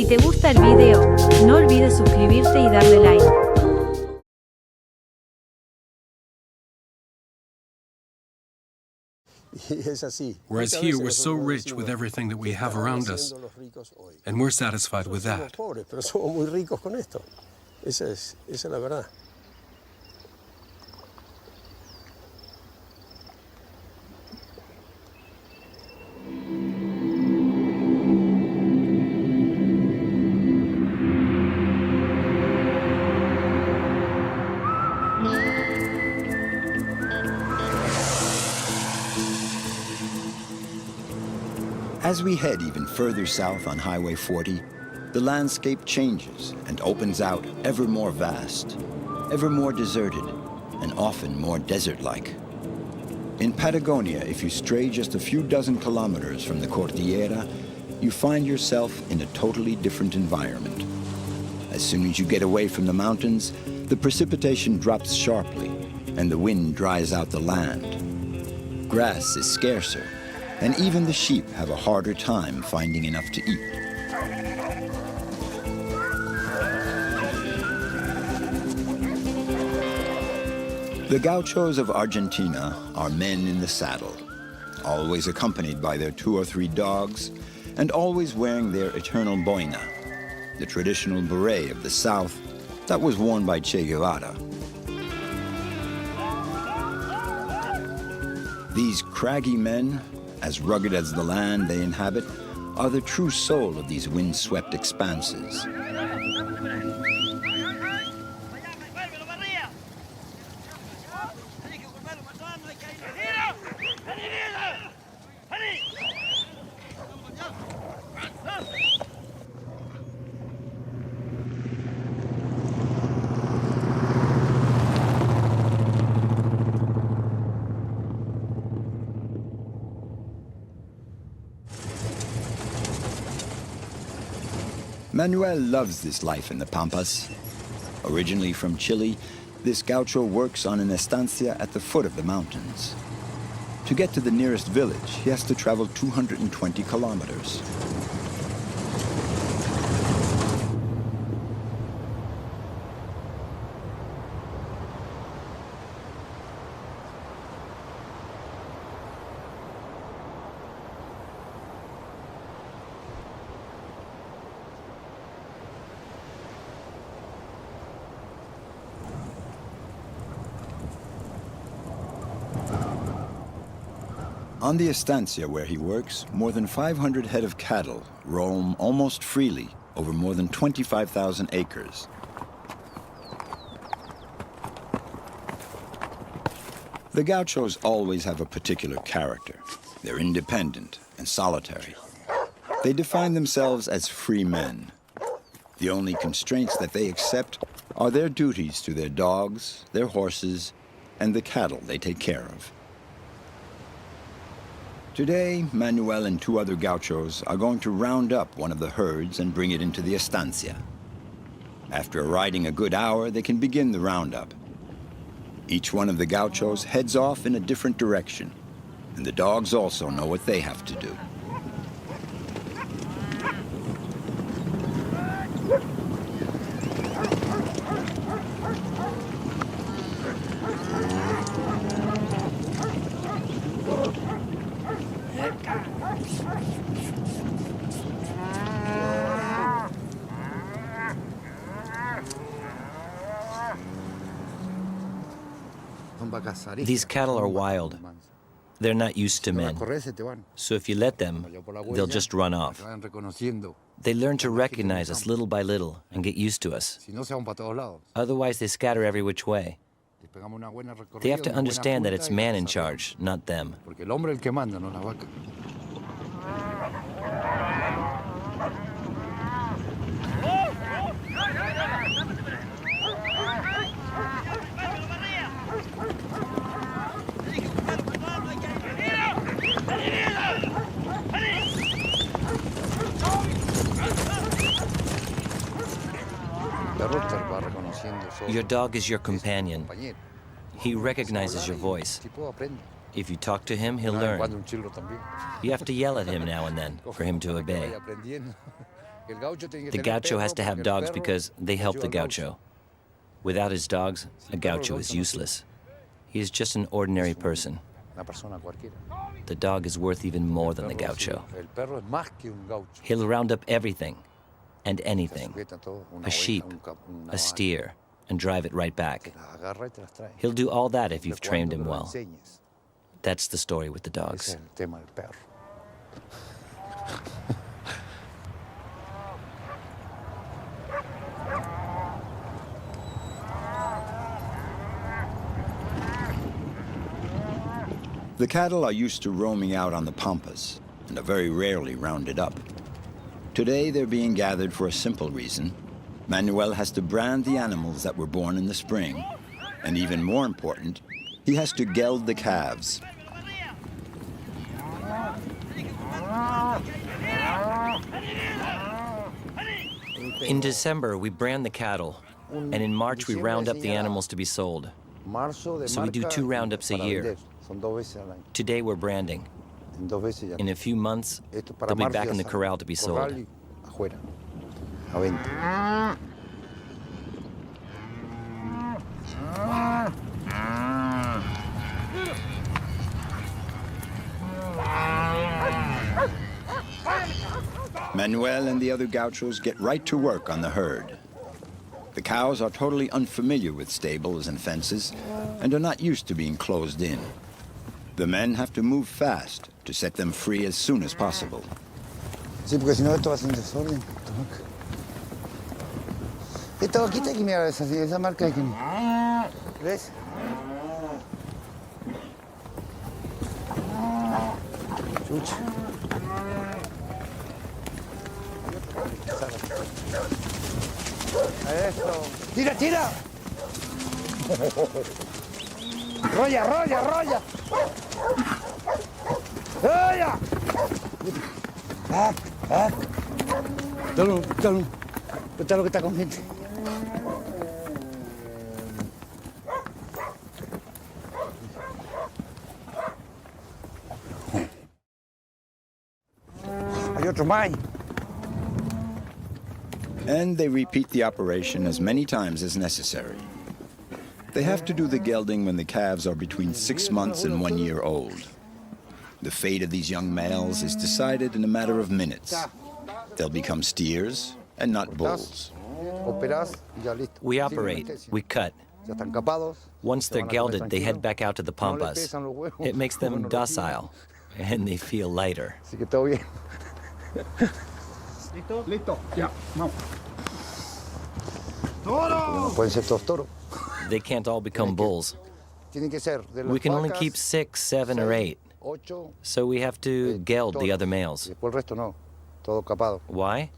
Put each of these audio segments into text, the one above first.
Si te gusta el video, no olvides suscribirte y darle like. Whereas here we're so rich with everything that we have around us, and we're satisfied with that. As we head even further south on Highway 40, the landscape changes and opens out ever more vast, ever more deserted, and often more desert-like. In Patagonia, if you stray just a few dozen kilometers from the Cordillera, you find yourself in a totally different environment. As soon as you get away from the mountains, the precipitation drops sharply, and the wind dries out the land. Grass is scarcer, and even the sheep have a harder time finding enough to eat. The gauchos of Argentina are men in the saddle, always accompanied by their 2 or 3 dogs, and always wearing their eternal boina, the traditional beret of the South that was worn by Che Guevara. These craggy men, as rugged as the land they inhabit, are the true soul of these wind-swept expanses. Manuel loves this life in the Pampas. Originally from Chile, this gaucho works on an estancia at the foot of the mountains. To get to the nearest village, he has to travel 220 kilometers. On the estancia where he works, more than 500 head of cattle roam almost freely over more than 25,000 acres. The gauchos always have a particular character. They're independent and solitary. They define themselves as free men. The only constraints that they accept are their duties to their dogs, their horses, and the cattle they take care of. Today, Manuel and 2 other gauchos are going to round up one of the herds and bring it into the estancia. After riding a good hour, they can begin the roundup. Each one of the gauchos heads off in a different direction, and the dogs also know what they have to do. These cattle are wild. They're not used to men. So if you let them, they'll just run off. They learn to recognize us little by little and get used to us. Otherwise, they scatter every which way. They have to understand that it's man in charge, not them. Your dog is your companion. He recognizes your voice. If you talk to him, he'll learn. You have to yell at him now and then for him to obey. The gaucho has to have dogs because they help the gaucho. Without his dogs, a gaucho is useless. He is just an ordinary person. The dog is worth even more than the gaucho. He'll round up everything and anything, a sheep, a steer, and drive it right back. He'll do all that if you've trained him well. That's the story with the dogs. The cattle are used to roaming out on the pampas and are very rarely rounded up. Today, they're being gathered for a simple reason. Manuel has to brand the animals that were born in the spring, and even more important, he has to geld the calves. In December, we brand the cattle, and in March, we round up the animals to be sold. So we do 2 roundups a year. Today, we're branding. In a few months, they'll be back in the corral to be sold. Manuel and the other gauchos get right to work on the herd. The cows are totally unfamiliar with stables and fences and are not used to being closed in. The men have to move fast to set them free as soon as possible. Sí, porque si no esto va a ser un desorden. Esta vaquita hay que mirar esa marca hay que mirar. ¿Ves? Chucha. Eso. ¡Tira, tira! ¡Rolla, rolla, rolla! ¡Rolla! Dale, dale. Está lo que está con gente. Hay otro más. And they repeat the operation as many times as necessary. They have to do the gelding when the calves are between 6 months and 1 year old. The fate of these young males is decided in a matter of minutes. They'll become steers and not bulls. We operate, we cut. Once they're gelded, they head back out to the pampas. It makes them docile, and they feel lighter. Listo, ya, vamos. No pueden ser todos toros. They can't all become bulls. We can only keep 6, 7, or 8. So we have to geld the other males. Why?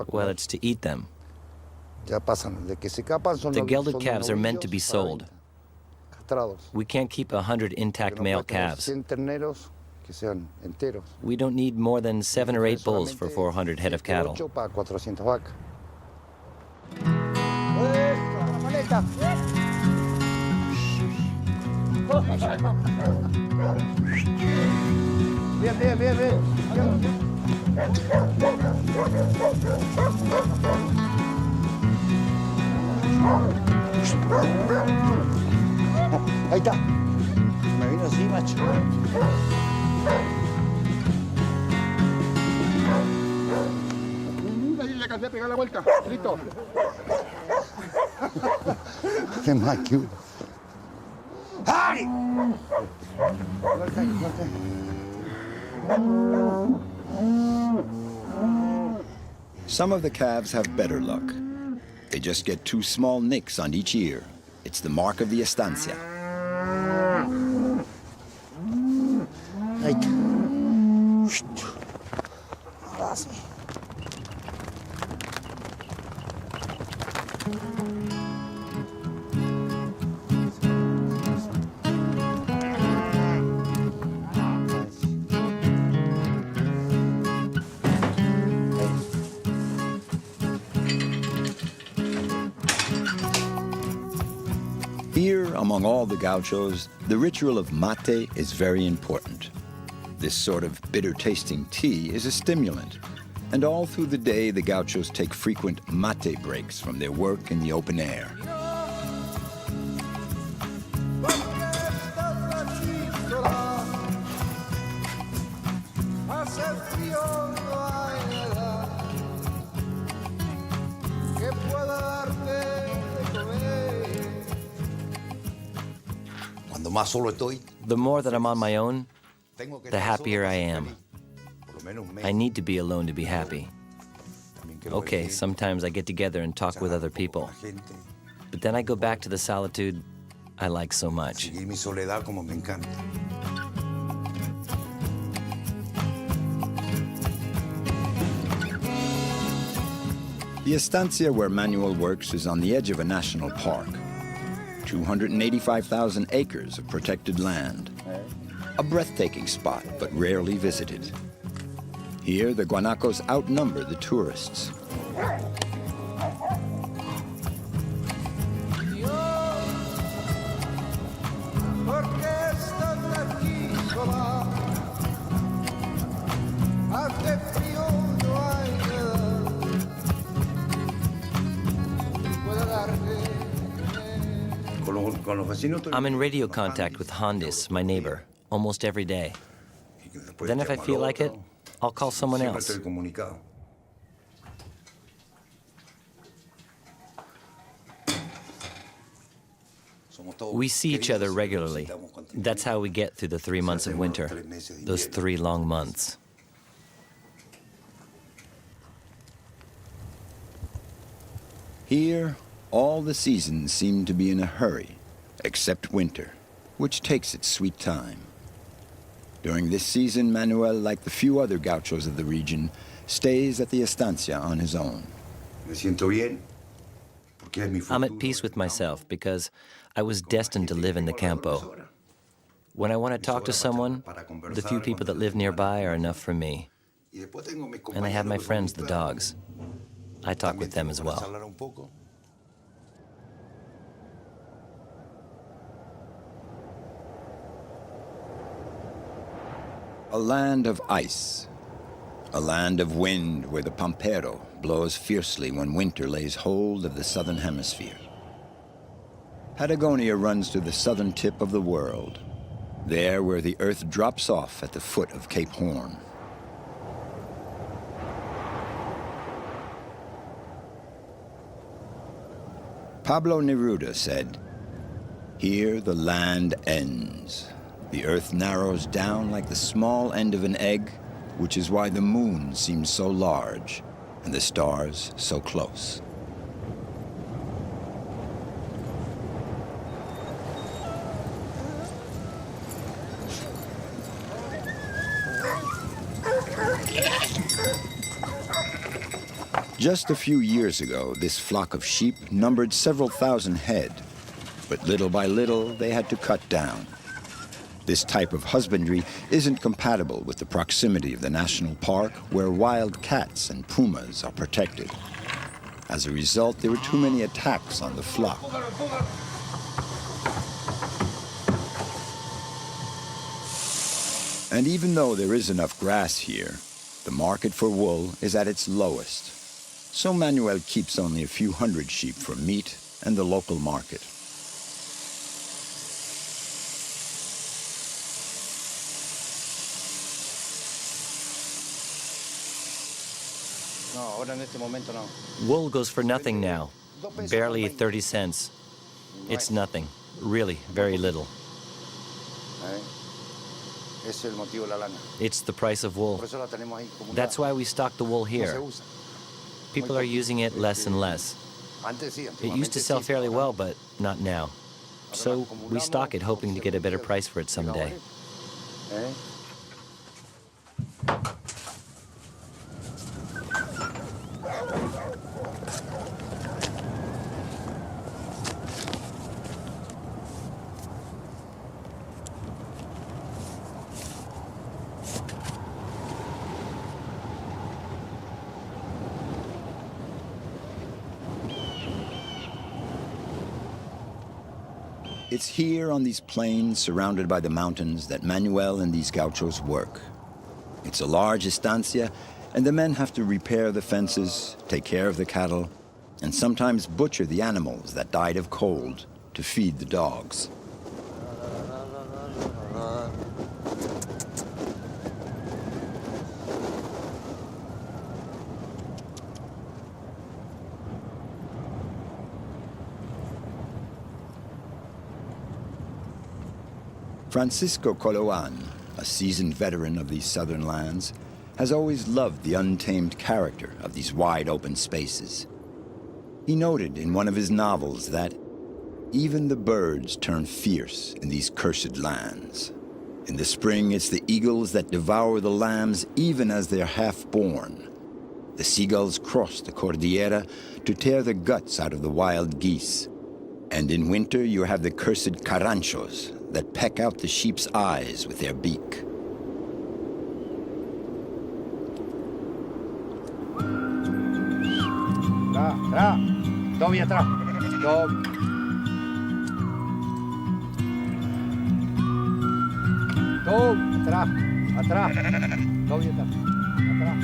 Well, it's to eat them. The gelded calves are meant to be sold. We can't keep 100 intact male calves. We don't need more than 7 or 8 bulls for 400 head of cattle. Bien, bien, bien, bien. Ahí está. Me vino así, macho. Ahí le alcancé a pegar la vuelta. Listo. Qué más que uno. ¡Ay! Some of the calves have better luck. They just get 2 small nicks on each ear. It's the mark of the estancia. Ahí está. Ahora sí. Here, among all the gauchos, the ritual of mate is very important. This sort of bitter-tasting tea is a stimulant, And all through the day, the gauchos take frequent mate breaks from their work in the open air. The more that I'm on my own, the happier I am. I need to be alone to be happy. Okay, sometimes I get together and talk with other people. But then I go back to the solitude I like so much. The estancia where Manuel works is on the edge of a national park. 285,000 acres of protected land. A breathtaking spot, but rarely visited. Here, the guanacos outnumber the tourists. I'm in radio contact with Hondis, my neighbor, almost every day. Then if I feel like it, I'll call someone else. We see each other regularly. That's how we get through the 3 months of winter, those 3 long months. Here, all the seasons seem to be in a hurry, except winter, which takes its sweet time. During this season, Manuel, like the few other gauchos of the region, stays at the estancia on his own. I'm at peace with myself because I was destined to live in the campo. When I want to talk to someone, the few people that live nearby are enough for me. And I have my friends, the dogs. I talk with them as well. A land of ice, a land of wind where the pampero blows fiercely when winter lays hold of the southern hemisphere. Patagonia runs to the southern tip of the world, there where the earth drops off at the foot of Cape Horn. Pablo Neruda said, "Here the land ends. The earth narrows down like the small end of an egg, which is why the moon seems so large and the stars so close." Just a few years ago, this flock of sheep numbered several thousand head, but little by little they had to cut down. This type of husbandry isn't compatible with the proximity of the national park where wild cats and pumas are protected. As a result, there were too many attacks on the flock. And even though there is enough grass here, the market for wool is at its lowest. So Manuel keeps only a few hundred sheep for meat and the local market. Wool goes for nothing now, barely 30 cents. It's nothing, really, very little. It's the price of wool. That's why we stock the wool here. People are using it less and less. It used to sell fairly well, but not now. So we stock it hoping to get a better price for it someday. It's here on these plains surrounded by the mountains that Manuel and these gauchos work. It's a large estancia, And the men have to repair the fences, take care of the cattle, and sometimes butcher the animals that died of cold to feed the dogs. Francisco Coloan, a seasoned veteran of these southern lands, has always loved the untamed character of these wide open spaces. He noted in one of his novels that even the birds turn fierce in these cursed lands. In the spring, it's the eagles that devour the lambs even as they're half-born. The seagulls cross the Cordillera to tear the guts out of the wild geese. And in winter, you have the cursed caranchos that peck out the sheep's eyes with their beak. Todo bien atrás. Todo atrás. Atrás. Todo bien atrás. Atrás.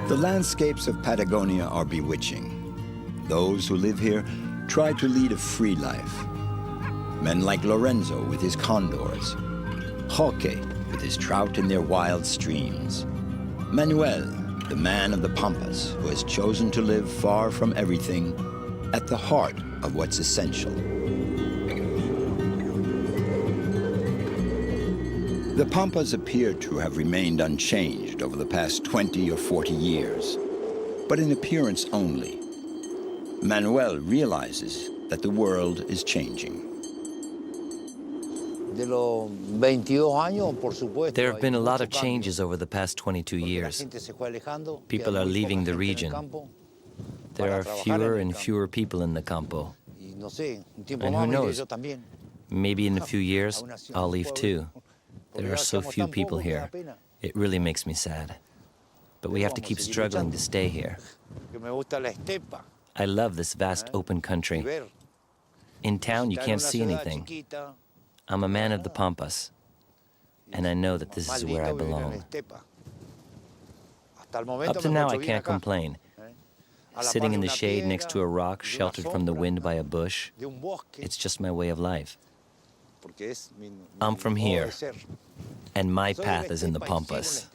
The landscapes of Patagonia are bewitching. Those who live here try to lead a free life. Men like Lorenzo with his condors, Jorge with his trout in their wild streams, Manuel, the man of the Pampas, who has chosen to live far from everything, at the heart of what's essential. The Pampas appear to have remained unchanged over the past 20 or 40 years, but in appearance only. Manuel realizes that the world is changing. There have been a lot of changes over the past 22 years. People are leaving the region. There are fewer and fewer people in the campo. And who knows, maybe in a few years, I'll leave too. There are so few people here. It really makes me sad. But we have to keep struggling to stay here. I love this vast open country. In town, you can't see anything. I'm a man of the Pampas, and I know that this is where I belong. Up to now, I can't complain. Sitting in the shade next to a rock, sheltered from the wind by a bush, it's just my way of life. I'm from here, and my path is in the Pampas.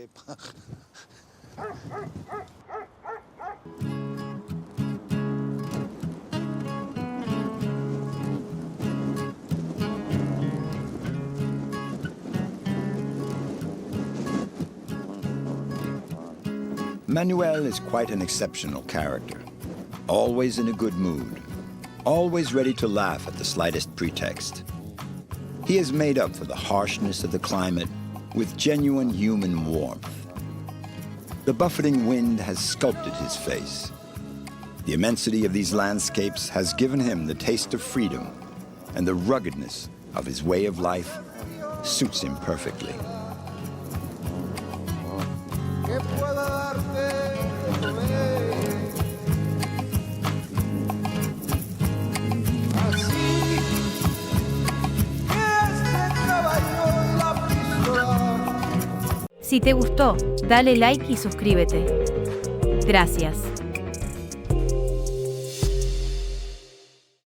Manuel is quite an exceptional character, always in a good mood, always ready to laugh at the slightest pretext. He has made up for the harshness of the climate with genuine human warmth. The buffeting wind has sculpted his face. The immensity of these landscapes has given him the taste of freedom, and the ruggedness of his way of life suits him perfectly. Si te gustó, dale like y suscríbete. Gracias.